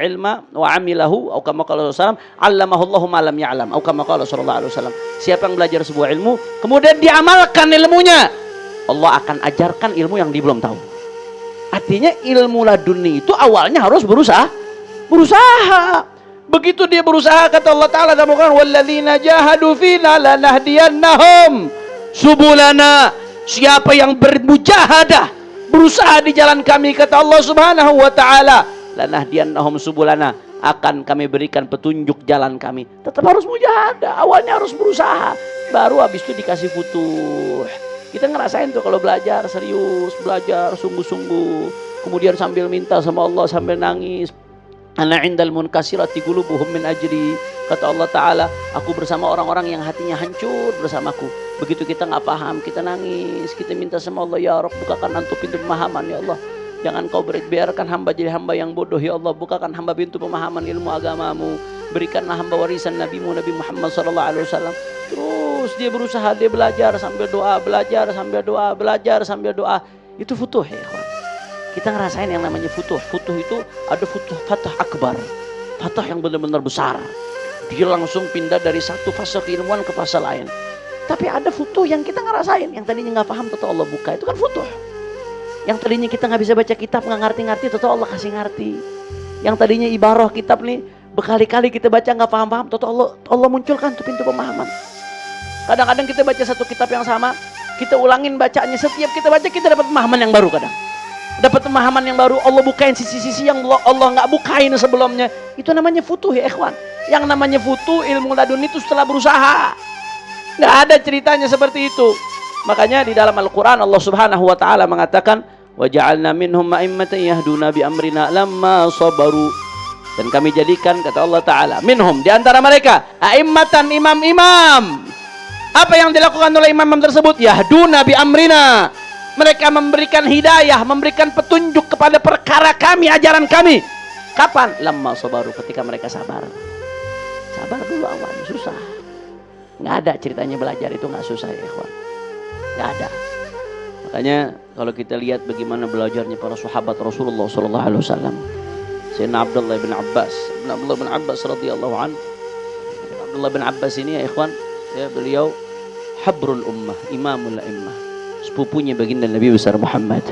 ilma wa amilahu atau kama qala sallallahu alaihi wasallam, 'allamahu Allahu ma lam ya'lam atau kama qala sallallahu alaihi wasallam. Siapa yang belajar sebuah ilmu kemudian diamalkan ilmunya, Allah akan ajarkan ilmu yang dia belum tahu. Artinya ilmu laduni itu awalnya harus berusaha. Begitu dia berusaha, kata Allah Ta'ala dalam Al-Quran, walladzina jahadu fina lanahdiyannahum subulana. Siapa yang bermujahadah, berusaha di jalan kami, kata Allah Subhanahu wa Ta'ala, lanahdiyannahum subulana, akan kami berikan petunjuk jalan kami. Tetap harus mujahadah, awalnya harus berusaha, baru habis itu dikasih futuh. Kita ngerasain tuh kalau belajar serius, belajar sungguh-sungguh, kemudian sambil minta sama Allah, sambil nangis. Ana indal munkasirati qulubuhum min ajri, kata Allah Ta'ala, aku bersama orang-orang yang hatinya hancur bersamaku. Begitu kita nggak paham, kita nangis, kita minta sama Allah, ya Rabb, bukakan antu pintu pemahaman, ya Allah. Jangan kau biarkan hamba jadi hamba yang bodoh, ya Allah. Bukakan hamba pintu pemahaman ilmu agamamu. Berikanlah hamba warisan nabimu, Nabi Muhammad SAW. Terus dia berusaha, dia belajar sambil doa, belajar sambil doa, belajar sambil doa. Itu futuh ya ikhwan. Kita ngerasain yang namanya futuh. Futuh itu ada futuh fatah akbar, fatah yang benar-benar besar. Dia langsung pindah dari satu fase keilmuan ke fase lain. Tapi ada futuh yang kita ngerasain, yang tadinya nggak paham, tetap Allah buka. Itu kan futuh. Yang tadinya kita nggak bisa baca kitab, nggak ngerti-ngerti, tetap Allah kasih ngerti. Yang tadinya ibarah kitab nih berkali-kali kita baca nggak paham-paham, tetap Allah munculkan tuh pintu pemahaman. Kadang-kadang kita baca satu kitab yang sama, kita ulangin bacanya, setiap kita baca kita dapat pemahaman yang baru. Kadang dapat pemahaman yang baru, Allah bukain sisi-sisi yang Allah nggak bukain sebelumnya. Itu namanya futuh ya ikhwan. Yang namanya futuh ilmu ladun itu setelah berusaha. Nggak ada ceritanya seperti itu. Makanya di dalam Al-Quran Allah Subhanahu wa Ta'ala mengatakan, wa ja'alna minhum a'immatan yahduna bi amrina lamma sabaru. Dan kami jadikan, kata Allah Ta'ala, minhum, di antara mereka a'immatan, imam-imam. Apa yang dilakukan oleh imam-imam tersebut? Yahduna bi amrina. Mereka memberikan hidayah, memberikan petunjuk kepada perkara kami, ajaran kami. Kapan? Lamma sabaru, ketika mereka sabar. Sabar dulu awalnya susah. Nggak ada ceritanya belajar itu nggak susah ya ikhwan. Nggak ada. Makanya kalau kita lihat bagaimana belajarnya para sahabat Rasulullah SAW. Sayyidina Abdullah bin Abbas, radhiyallahu anhu. Abdullah bin Abbas ini ya ikhwan, ya, beliau habrul ummah, imamul a'immah, sepupunya baginda Nabi besar Muhammad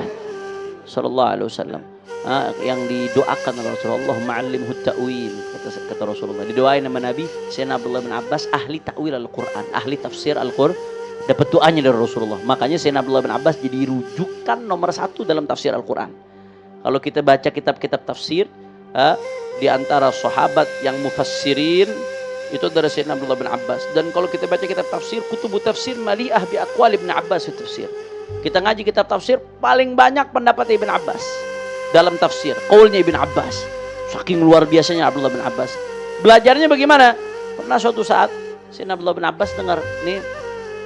sallallahu alaihi wasallam. Yang didoakan oleh Rasulullah, ma'allimhu ta'wil, kata Rasulullah. Didoain nama Nabi Sayyidina Abdullah bin Abbas, ahli ta'wil Al-Quran, ahli tafsir Al-Quran. Dapat doanya dari Rasulullah. Makanya Sayyidina Abdullah bin Abbas jadi rujukan nomor 1 dalam tafsir Al-Quran. Kalau kita baca kitab-kitab tafsir, di antara sahabat yang mufassirin itu dari Sayyidina Abdullah bin Abbas. Dan kalau kita baca kitab tafsir, kutubu tafsir mali'ah bi aqwal Ibn Abbas fi tafsir. Kita ngaji kitab tafsir, paling banyak pendapat Ibn Abbas dalam tafsir, qaulnya Ibn Abbas. Saking luar biasanya Abdullah bin Abbas. Belajarnya bagaimana? Pernah suatu saat Sayyidina Abdullah bin Abbas dengar, nih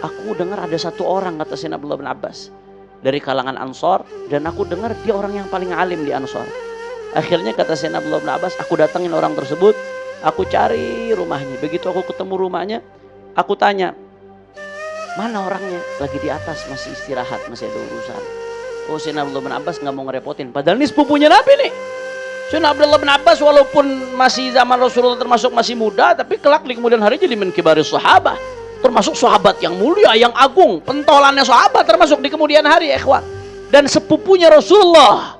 aku dengar ada satu orang, kata Sayyidina Abdullah bin Abbas, dari kalangan Ansor, dan aku dengar dia orang yang paling alim di Ansor. Akhirnya kata Sayyidina Abdullah bin Abbas, aku datangin orang tersebut, aku cari rumahnya. Begitu aku ketemu rumahnya, aku tanya, mana orangnya? Lagi di atas, masih istirahat, masih ada urusan. Oh, Sayyidina Abdullah bin Abbas nggak mau ngerepotin. Padahal ini sepupunya Nabi nih. Sayyidina Abdullah bin Abbas walaupun masih zaman Rasulullah termasuk masih muda, tapi kelak di kemudian hari jadi min kibaris sahabat. Termasuk sahabat yang mulia, yang agung, pentolannya sahabat termasuk di kemudian hari ikhwan. Dan sepupunya Rasulullah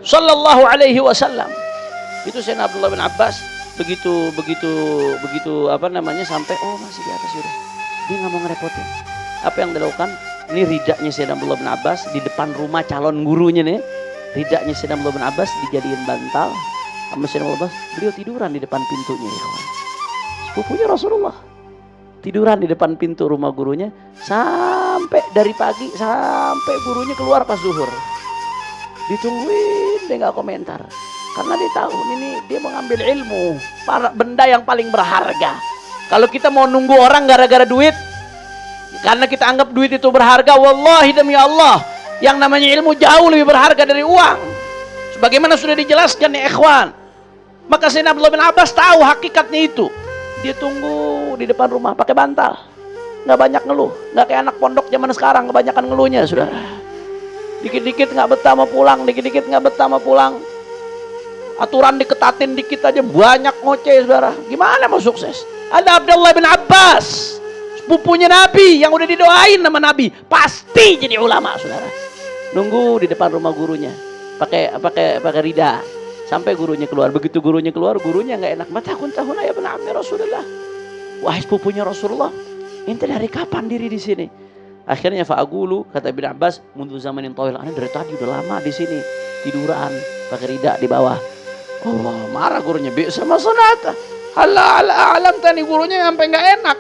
sallallahu alaihi wasallam. Itu Sayyidina Abdullah bin Abbas begitu apa namanya sampai masih di atas sudah. Dia nggak mau ngerepotin. Apa yang dilakukan? Ini ridaknya Sayyidina Abdullah bin Abbas di depan rumah calon gurunya nih. Ridaknya Sayyidina Abdullah bin Abbas dijadiin bantal sama Sayyidina Abdullah bin Abbas. Beliau tiduran di depan pintunya ikhwan. Sepupunya Rasulullah. Tiduran di depan pintu rumah gurunya sampai dari pagi sampai gurunya keluar pas zuhur. Ditungguin, dia nggak komentar karena dia tahu ini dia mengambil ilmu, benda yang paling berharga. Kalau kita mau nunggu orang gara-gara duit, karena kita anggap duit itu berharga, wallahi demi Allah, yang namanya ilmu jauh lebih berharga dari uang. Sebagaimana sudah dijelaskan ya ikhwan. Maka Sayyidina Abdullah bin Abbas tahu hakikatnya itu. Dia tunggu di depan rumah pakai bantal, nggak banyak ngeluh, nggak kayak anak pondok zaman sekarang kebanyakan ngeluhnya, saudara. Dikit-dikit nggak betah mau pulang, dikit-dikit nggak betah mau pulang. Aturan diketatin dikit aja banyak ngoceh, saudara. Gimana mau sukses? Ada Abdullah bin Abbas, sepupunya Nabi yang udah didoain sama Nabi, pasti jadi ulama, saudara. Nunggu di depan rumah gurunya, pakai rida, sampai gurunya keluar. Begitu gurunya keluar, gurunya nggak enak. Mata tahun ya benar Rasulullah. Wahai sepupunya Rasulullah, ente dari kapan diri di sini? Akhirnya fa'agulu, kata Ibn Abbas, mundu zamanin tawil, ana dari tadi udah lama di sini, tiduran pakai rida di bawah. Allah, marah gurunya, bisa masonata. Alam tani gurunya sampai nggak enak.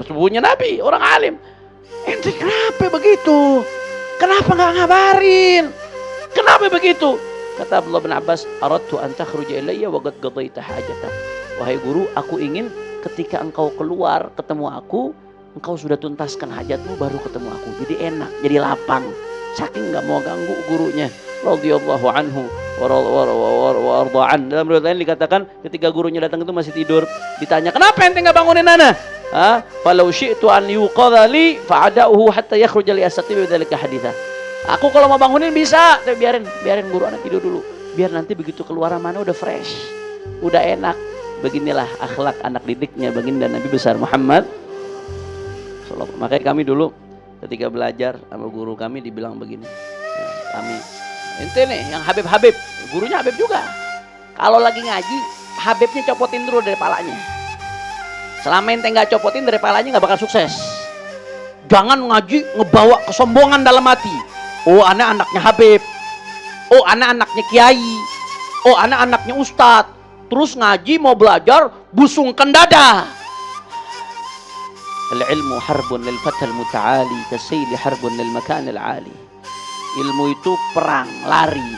Sepupunya Nabi, orang alim. Ente kenapa begitu? Kenapa nggak ngabarin? Kenapa begitu? Kata Abdullah bin Abbas, aradtu an takhruja ilayya wa qad qadaita hajatak. Wahai guru, aku ingin ketika engkau keluar ketemu aku, engkau sudah tuntaskan hajatmu baru ketemu aku. Jadi enak, jadi lapang. Saking nggak mau ganggu gurunya. Radhiyallahu anhu wa arda'an. Dalam riwayat lain dikatakan ketika gurunya datang itu masih tidur, ditanya, "Kenapa ente enggak bangunin ana?" Falau syi'tu an yuqadha li fa'ada'uhu hatta yakhruja li astatibi bidzalika haditha. Aku kalau mau bangunin bisa, tapi biarin guru anak tidur dulu. Biar nanti begitu keluar mana udah fresh, udah enak. Beginilah akhlak anak didiknya baginda Nabi besar Muhammad. Makanya kami dulu ketika belajar sama guru kami dibilang begini, kami ente nih yang Habib, gurunya Habib juga. Kalau lagi ngaji, Habibnya copotin dulu dari palanya. Selama ente nggak copotin dari palanya nggak bakal sukses. Jangan ngaji ngebawa kesombongan dalam hati. Oh, anak anaknya Habib. Oh, anak anaknya Kiai. Oh, anak anaknya Ustadz. Terus ngaji mau belajar busungkan dada. Al-ilmu harbun lil fatal muta'ali kasayli harbun lil makanil ali. Ilmu itu perang, lari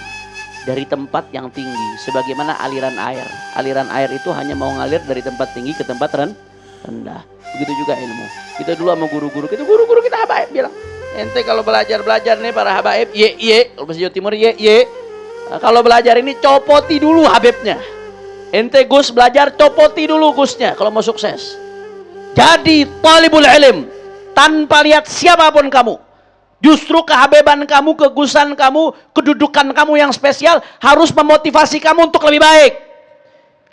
dari tempat yang tinggi sebagaimana aliran air. Aliran air itu hanya mau ngalir dari tempat tinggi ke tempat rendah. Begitu juga ilmu. Kita dulu sama guru-guru kita habaib bilang, ente kalau belajar nih para habaib, kalau bahasa Jawa Timur nah, kalau belajar ini copoti dulu habibnya. Ente Gus belajar copoti dulu Gusnya kalau mau sukses. Jadi talibul ilm tanpa lihat siapapun kamu. Justru kehabeban kamu, kegusan kamu, kedudukan kamu yang spesial harus memotivasi kamu untuk lebih baik.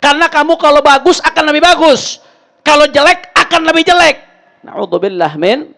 Karena kamu kalau bagus akan lebih bagus. Kalau jelek akan lebih jelek. Na'udzubillah min